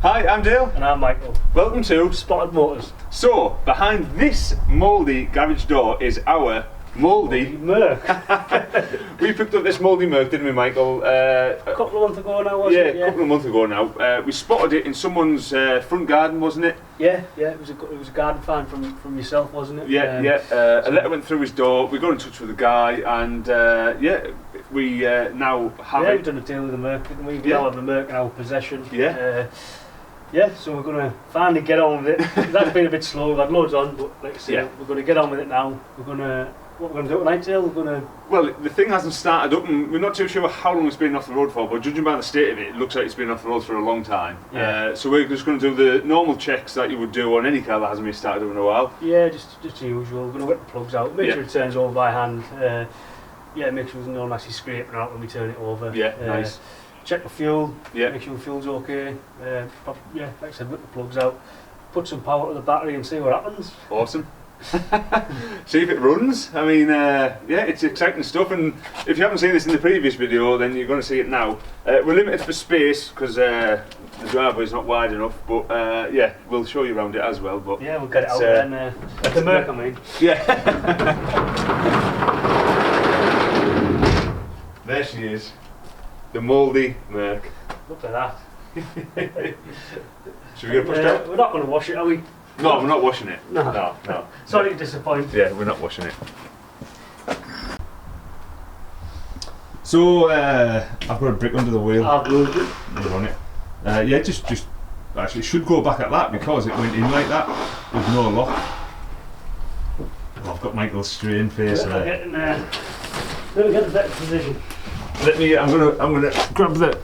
Hi, I'm Dale. And I'm Michael. Welcome to Spotted Motors. So, behind this mouldy garage door is our Mouldy Merc. We picked up this Mouldy Merc, didn't we, Michael? A couple of months ago now, wasn't it? Yeah, a couple of months ago now. We spotted it in someone's front garden, wasn't it? Yeah, it was a garden find from yourself, wasn't it? Yeah. A letter went through his door. We got in touch with the guy, and we now have it. We've done a deal with the Merc. We now have the Merc in our possession. So we're going to finally get on with it. That's been a bit slow, we've had loads on, but like I say, we're going to get on with it now. What we're going to do tonight, Dale? Well, the thing hasn't started up, and we're not too sure how long it's been off the road for, but judging by the state of it, it looks like it's been off the road for a long time. So we're just going to do the normal checks that you would do on any car that hasn't been started up in a while. Yeah, just the usual. We're going to whip the plugs out, make sure it turns over by hand. Make sure there's no nasty scraping out when we turn it over. Nice. Check the fuel, make sure the fuel's okay. Like I said, whip the plugs out, put some power to the battery and see what happens. Awesome. See if it runs. I mean, it's exciting stuff, and if you haven't seen this in the previous video, then you're going to see it now. We're limited for space because the driveway is not wide enough, but we'll show you around it as well. But we'll get it out then. At the Merc, I mean. There she is. The Mouldy Merc. Look at that. Should we get pushed out? We're not going to wash it, are we? No, we're not washing it. No. Sorry to disappoint. Yeah, we're not washing it. So, I've got a brick under the wheel. I've moved it. You're on it. Just actually, it should go back at that because it went in like that with no lock. Oh, I've got Michael's strained face there. Let me get the better position. I'm gonna grab the.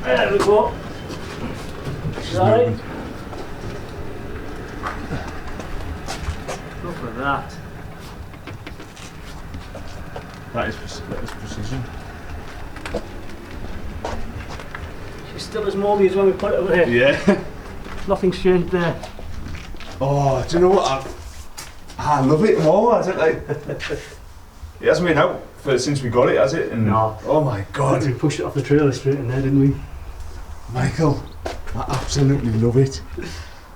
There we go. Right. Look at that. That is precision. She's still as mouldy as when we put it over here. Yeah. Nothing's changed there. Oh, do you know what? I love it more. Is it like? It hasn't been out since we got it, has it? And no. Oh my God. We pushed it off the trailer straight in there, didn't we? Michael, I absolutely love it.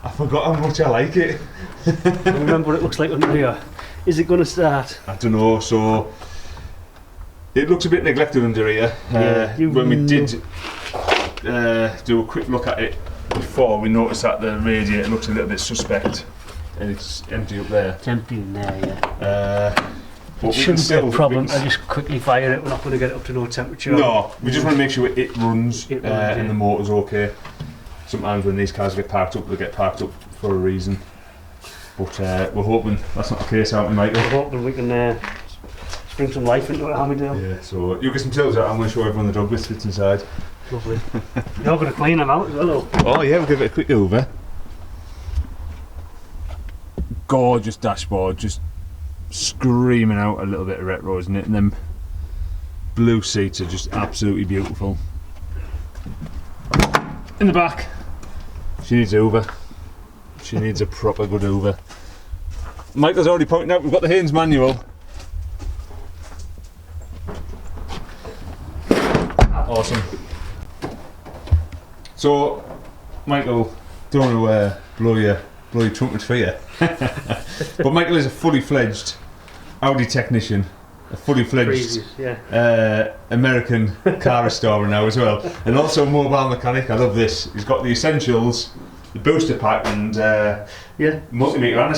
I forgot how much I like it. I remember what it looks like under here. Is it going to start? I don't know, so it looks a bit neglected under here. When we did do a quick look at it before, we noticed that the radiator looks a little bit suspect, and it's empty up there. It's empty in there, But it shouldn't be a problem. I just quickly fire it. We're not going to get it up to no temperature. No, we just want to make sure it runs, and the motor's okay. Sometimes when these cars get parked up, they get parked up for a reason. But we're hoping that's not the case, aren't we, Michael? We're hoping we can bring some life into it, haven't we, Dale? Yeah, so you get some tools out. I'm going to show everyone the dog biscuits inside. Lovely. You're going to clean them out as well, though. Oh yeah, we'll give it a quick over. Gorgeous dashboard, just screaming out a little bit of retro, isn't it? And then blue seats are just absolutely beautiful. In the back, she needs Uber. She needs a proper good Uber. Michael's already pointed out we've got the Haynes manual. Awesome. So, Michael, don't want to blow your trumpet for you. But Michael is a fully fledged Audi technician, a fully fledged American car restorer now as well, and also a mobile mechanic. I love this. He's got the essentials, the booster pack, and multimeter and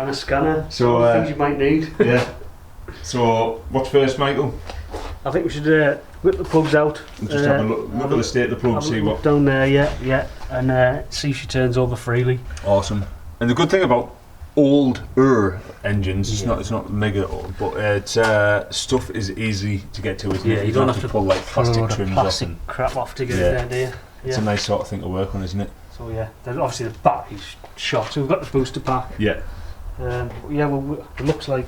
a scanner. So all the things you might need. Yeah. So what's first, Michael? I think we should whip the plugs out. And just have a look at the state of the plug, see what down there. And see if she turns over freely. Awesome. And the good thing about older engines, it's not mega old, but stuff is easy to get to, isn't it? You don't have to pull like plastic trims plastic off crap off to get it there, do you? It's a nice sort of thing to work on, isn't it? So then obviously the battery's shot, so we've got the booster pack. Yeah. It looks like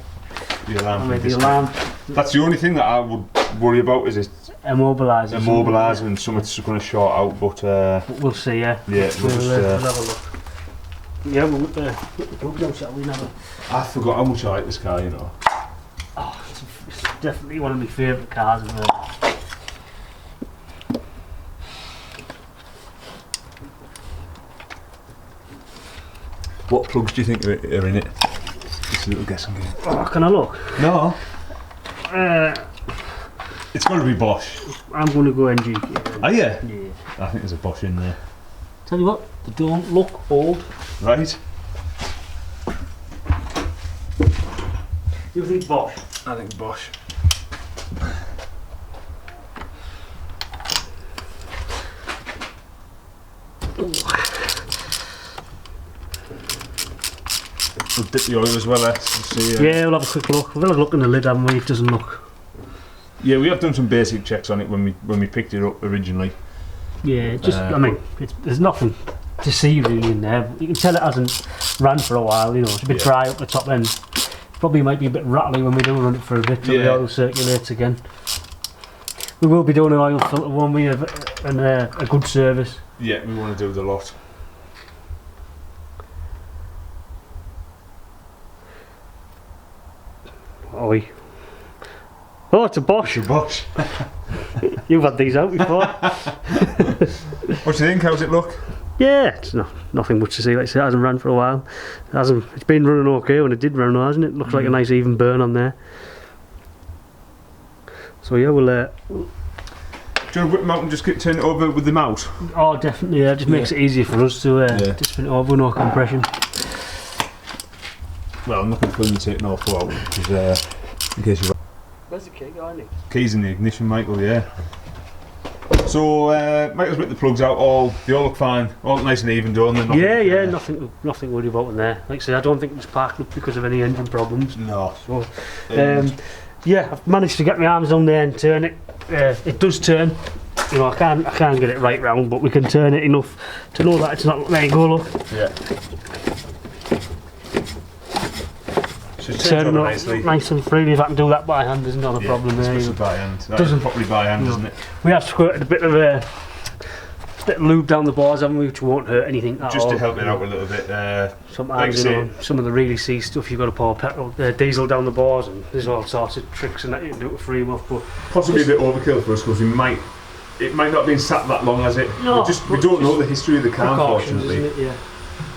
the alarm. The alarm. That's the only thing that I would worry about, is it immobiliser and something's going to short out, but we'll see. Yeah, we'll have a look. Yeah, we'll whip the plugs out, shall we? I forgot how much I like this car, you know. Oh, it's definitely one of my favourite cars of hers. What plugs do you think are in it? Just a little guessing game. Oh, can I look? No. It's got to be Bosch. I'm going to go NG. Are you? Yeah. I think there's a Bosch in there. Tell you what, they don't look old. Right? You think Bosch? I think Bosch. We'll dip the oil as well, see, yeah, we'll have a quick look. We'll have a look in the lid, haven't we? It doesn't look. Yeah, we have done some basic checks on it when we picked it up originally. Yeah, just I mean, there's nothing to see really in there. You can tell it hasn't ran for a while. You know, it's a bit dry up the top end. Probably might be a bit rattly when we do run it for a bit till the oil circulates again. We will be doing an oil filter one. We have a good service. Yeah, we want to do the lot. Oh, it's a Bosch. It's a Bosch. You've had these out before. What do you think? How's it look? Yeah, it's nothing much to see. Like I say, it hasn't ran for a while. It's been running okay when it did run, hasn't it? Looks like a nice even burn on there. So yeah, we'll. Do you want to whip them out and just turn it over with them out? Oh, definitely. Yeah, it just makes it easier for us to just spin it over with no compression. Well, I'm not going to film you taking all four out because in case you're. Where's the key going? Keys in the ignition, Michael. Yeah. So Michael's whipped the plugs out. They all look fine. All nice and even done. Yeah. Nothing worried about in there. Like I say, I don't think it was parked up because of any engine problems. No. So, yeah, I've managed to get my arms on there and turn it. It does turn. You know, I can't get it right round, but we can turn it enough to know that it's not. There you go, look. Yeah. Turn it nicely. Nice and freely. If I can do that by hand, there's not a problem there. Especially by hand. Doesn't properly by hand, doesn't it? We have squirted a bit of lube down the bars, haven't we, which won't hurt anything at all. Just to help it out a little bit. Sometimes, you know, some of the really sea stuff, you've got to pour diesel down the bars, and there's all sorts of tricks and that you can do to free them off. But possibly a bit overkill for us because it might not have been sat that long, has it? No, we don't know the history of the car, unfortunately. Isn't it? Yeah.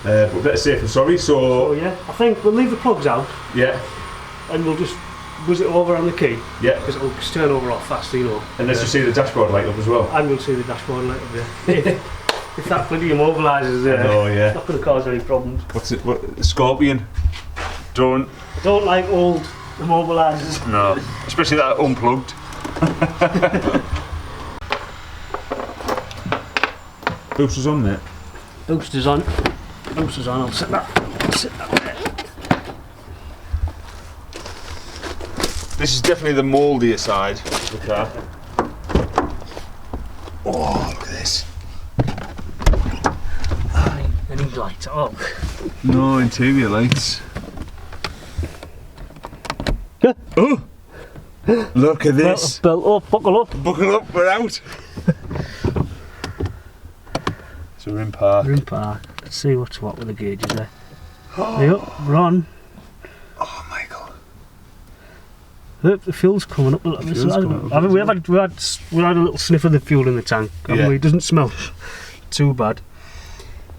But better safe than sorry. So yeah, I think we'll leave the plugs out. Yeah. And we'll just buzz it over on the key. Yeah. Because it'll just turn over off fast, you know. And let's just see the dashboard light up as well. And we'll see the dashboard light up, yeah. If that bloody immobilises there, it's not going to cause any problems. What's it? Scorpion? I don't like old immobilisers. No, especially that unplugged. Boosters on there. Boosters on. Boosters on. I'll set that there. This is definitely the mouldier side of the car. Oh, look at this. Any lights? Oh. No interior lights. Oh! Look at this. Belt up, buckle up. Buckle up, we're out. So we're in park. We're in park. Let's see what's what with the gauges there. Yep, we're on. Oh, Michael. Look, the fuel's coming up a little bit. I mean, we had a little sniff of the fuel in the tank, haven't we? It doesn't smell too bad.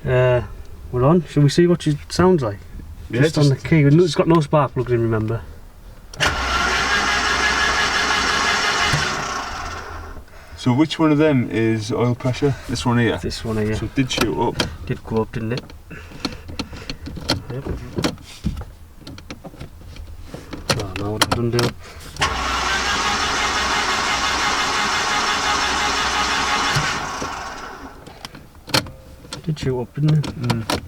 We're on. Shall we see what it sounds like? Yeah, just on the key. It's got no spark plugs in, remember. So which one of them is oil pressure? This one here? This one here. So it did shoot up. Did go up, didn't it? Yep. Oh no, what have I done do? Did shoot up, didn't it? Mm.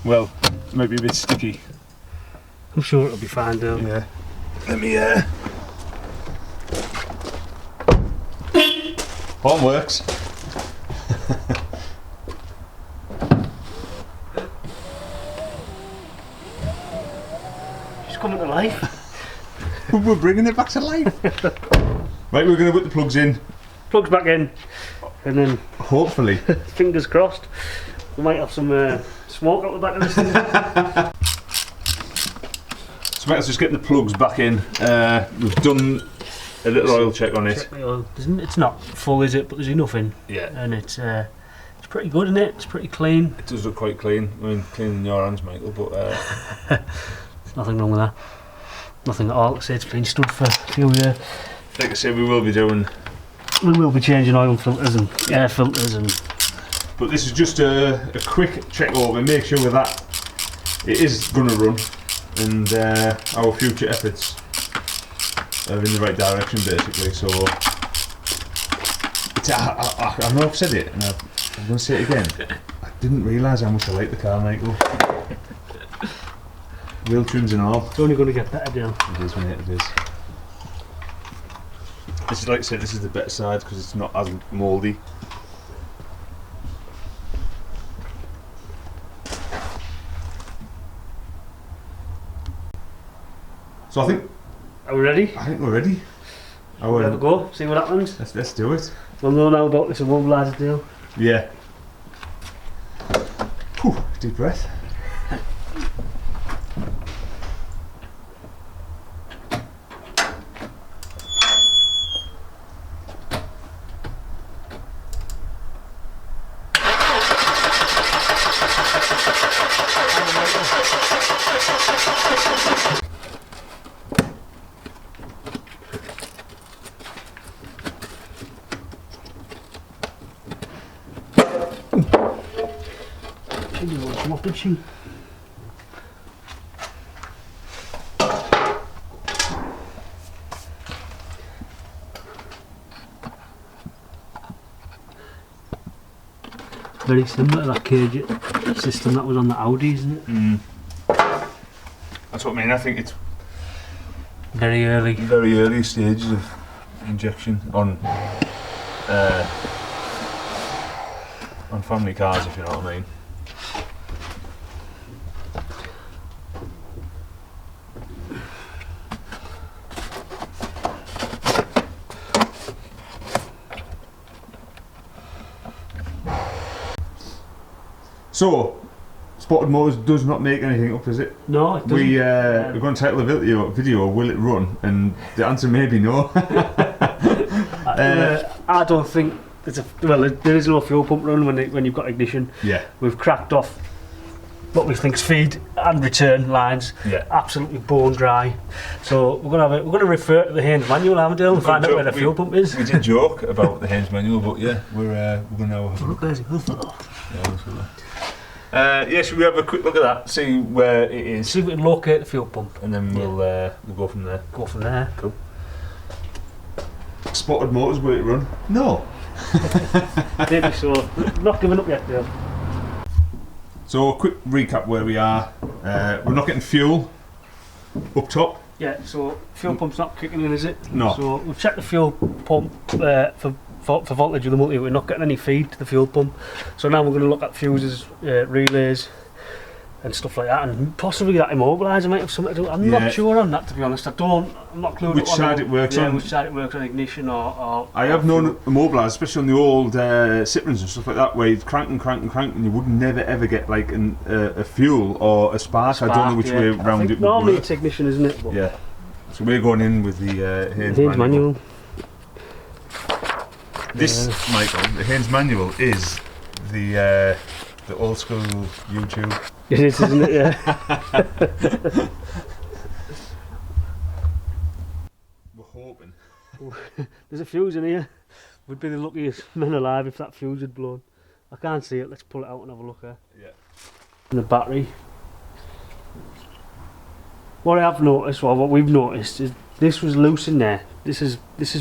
Well, it might be a bit sticky. I'm sure it'll be fine though. Yeah. Let me horn works. She's coming to life. We're bringing it back to life. Right, we're going to put the plugs in. Plugs back in. and then hopefully, fingers crossed, we might have some smoke out the back of this thing. So Michael's just getting the plugs back in. We've done a little oil check on it. Check the oil. It's not full, is it? But there's enough in. Yeah. And it's pretty good, isn't it? It's pretty clean. It does look quite clean. I mean, cleaner than your hands, Michael, but... There's nothing wrong with that. Nothing at all. Like I say, it's been stood for a few years. Like I said, we will be changing oil filters and air filters and... But this is just a quick check over, make sure that it is going to run and our future efforts are in the right direction, basically. So it's, I know I've said it and I'm going to say it again. I didn't realise how much I like the car, Michael. Wheel trims and all. It's only going to get better, Dale. It is, mate, it is. This is, like I said, this is the better side because it's not as mouldy. So I think... Are we ready? I think we're ready. We'll have a go, see what happens. Let's do it. We'll know now about this immobiliser deal. Yeah. Whew, deep breath. Did she? Very similar to that cage system that was on the Audi, isn't it? Mm. That's what I mean. I think it's very early stages of injection on family cars, if you know what I mean. So, Spotted Motors does not make anything up, is it? No, it doesn't. We're going to title the video, Will It Run? And the answer may be no. I don't think there is no fuel pump run when you've got ignition. Yeah. We've cracked off what we think's feed and return lines. Yeah. Absolutely bone dry. So we're gonna refer to the Haynes manual, haven't we, and find out where the fuel pump is. We did joke about the Haynes manual, but yeah, we're gonna have a look. Yes, we have a quick look at that, see where it is. See if we can locate the fuel pump. And then we'll go from there. Go from there. Cool. Spotted Motors, will it run? No. Maybe so. Not giving up yet, Dale. So a quick recap where we are. We're not getting fuel up top. Yeah, so fuel pump's not kicking in, is it? No. So we've checked the fuel pump for voltage of the multi. We're not getting any feed to the fuel pump. So now we're going to look at fuses, relays and stuff like that, and possibly that immobiliser might have something to do. I'm not sure on that, to be honest. I'm not clued which side it works on. Which side it works on, ignition or I have known immobilisers, especially on the old Citroens and stuff like that, where you'd crank and you would never ever get like a fuel or a spark. I don't know which way round it would normally work. It's ignition, isn't it? But yeah. So we're going in with the Haynes manual. This, Michael, the Haynes manual is the old school YouTube. It is, isn't it? Yeah. We're hoping. There's a fuse in here. We'd be the luckiest men alive if that fuse had blown. I can't see it. Let's pull it out and have a look there. Yeah. And the battery. What I have noticed, well, what we've noticed, is this was loose in there. This is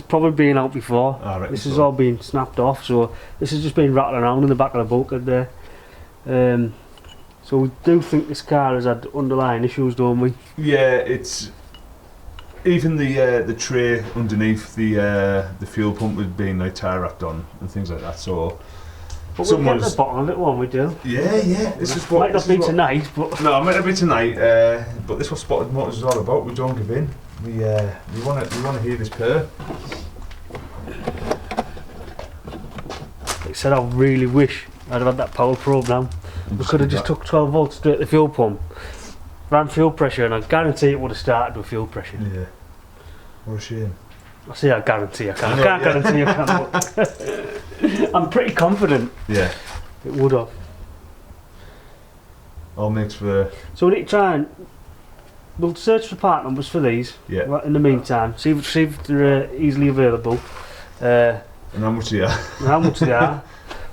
probably been out before. This has all been snapped off, so this has just been rattling around in the back of the bulkhead there. So we do think this car has had underlying issues, don't we? Yeah, it's even the tray underneath the fuel pump had been like tire wrapped on and things like that. So, but we'll get to the bottom of it, won't we, do? Yeah. This is what might not be tonight, but no, it might not be tonight. But this is what Spotted Motors is all about. We don't give in. We want to hear this purr. I said, I really wish I'd have had that power probe now. We could have just took 12 volts straight to the fuel pump, ran fuel pressure, and I guarantee it would have started with fuel pressure. Yeah. What a shame. I say I guarantee I can. I can't guarantee I can, but I'm pretty confident. Yeah. It would have. All mixed for. So we need to try and we'll search for part numbers for these. Yeah. Right, in the meantime, see if they're easily available. And how much they are. And how much they are.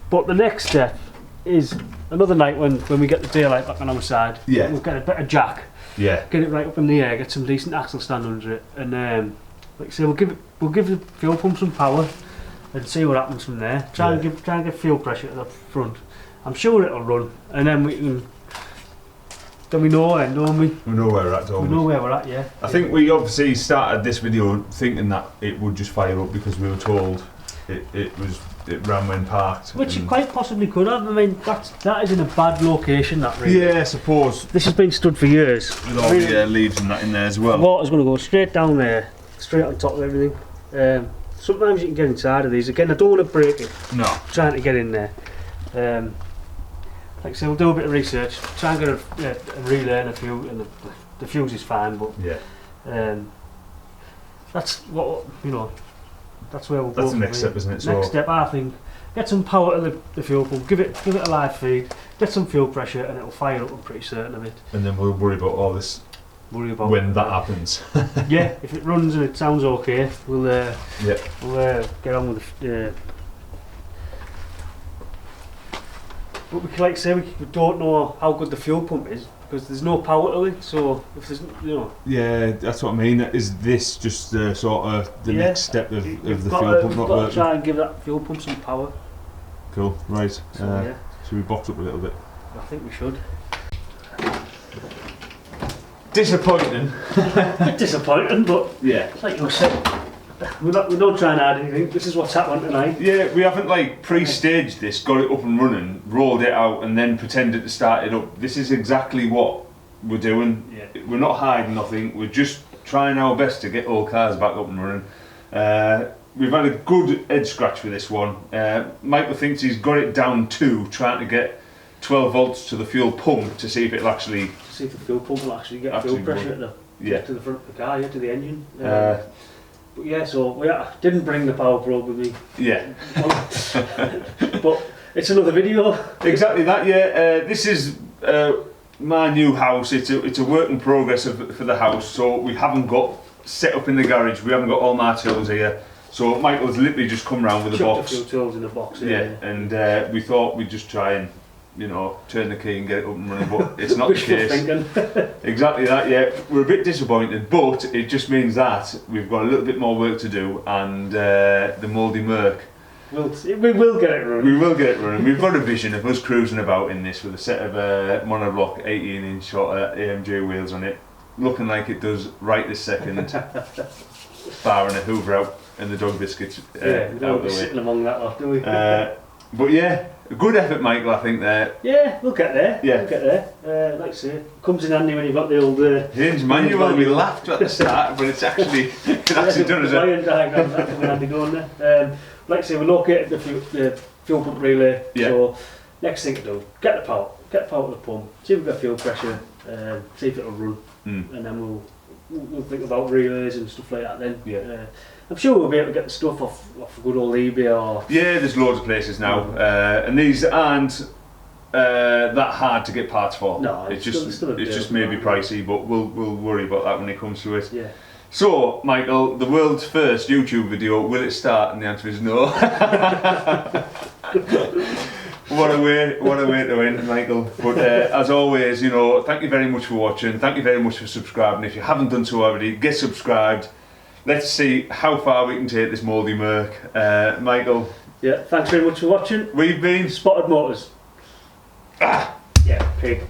But the next step is another night when we get the daylight back on our side. Yeah. We'll get a better jack. Yeah. Get it right up in the air. Get some decent axle stand under it, and like I say, we'll give the fuel pump some power, and see what happens from there. Try and get fuel pressure at the front. I'm sure it'll run, and then we can. Then we know then, don't we? We know where we're at, don't we? We know where we're at, yeah. I think we obviously started this video thinking that it would just fire up because we were told it ran when parked. Which it quite possibly could have. I mean, that is in a bad location, that really. Yeah, I suppose. This has been stood for years. With all the leaves and that in there as well. The water's going to go straight down there, straight on top of everything. Sometimes you can get inside of these. Again, I don't want to break it. No. Trying to get in there. Like I say, we'll do a bit of research. Try and get a relay and a fuse, and the fuse is fine, but that's what That's where we'll go. That's the next step, isn't it? Next step, I think, get some power to the fuel pump, give it a live feed, get some fuel pressure, and it'll fire up. I'm pretty certain of it. And then we'll worry about all this. When that happens. Yeah, if it runs and it sounds okay, we'll get on with the. But we can, like say, we don't know how good the fuel pump is because there's no power to it. So if there's, Yeah, that's what I mean. Is this just the sort of the next step of the fuel pump not working? Try and give that fuel pump some power. Cool. Right. So, should we box up a little bit? I think we should. Disappointing. Disappointing, but yeah, like you said, we don't try and add anything. This is what's happening tonight. Yeah, we haven't like pre-staged this, got it up and running, rolled it out, and then pretended to start it up. This is exactly what we're doing. Yeah. We're not hiding nothing. We're just trying our best to get all cars back up and running. We've had a good head scratch with this one. Michael thinks he's got it down to trying to get 12 volts to the fuel pump to see if it'll actually. To see if the fuel pump will actually get fuel pressure to the front of the car, to the engine. But yeah, so we didn't bring the power probe with me. Yeah. But it's another video. Exactly that. Yeah. This is my new house. It's a work in progress for the house. So we haven't got set up in the garage. We haven't got all my tools here. So Michael's literally just come round with a box. A few tools in the box. Yeah. And we thought we'd just try and turn the key and get it up and running, but it's not the case. Exactly that, yeah. We're a bit disappointed, but it just means that we've got a little bit more work to do, and the Mouldy Merc. We will get it running. We will get it running. We've got a vision of us cruising about in this with a set of monoblock 18-inch sort of AMG wheels on it, looking like it does right this second, barring a Hoover out and the dog biscuits we don't out of the way. Sitting among that lot, do we? But yeah, a good effort, Michael, I think there. Yeah, we'll get there. Yeah. We'll get there. Like I say, comes in handy when you've got the old hinge manual. We laughed at the start, but it's actually done as a diagram. That come in handy going there. Like I say, we located the fuel pump relay. Yeah. So next thing to do, get the power to the pump, see if we've got fuel pressure, see if it'll run, and then we'll think about relays and stuff like that then. Yeah. I'm sure we'll be able to get the stuff off good old eBay or. Yeah, there's loads of places now, and these aren't that hard to get parts for. No, it's just maybe pricey, but we'll worry about that when it comes to it. Yeah. So, Michael, the world's first YouTube video, will it start? And the answer is no. What a way to end, Michael. But as always, thank you very much for watching. Thank you very much for subscribing. If you haven't done so already, get subscribed. Let's see how far we can take this Mouldy Merc. Michael. Yeah, thanks very much for watching. We've been Spotted Motors. Ah! Yeah, pig.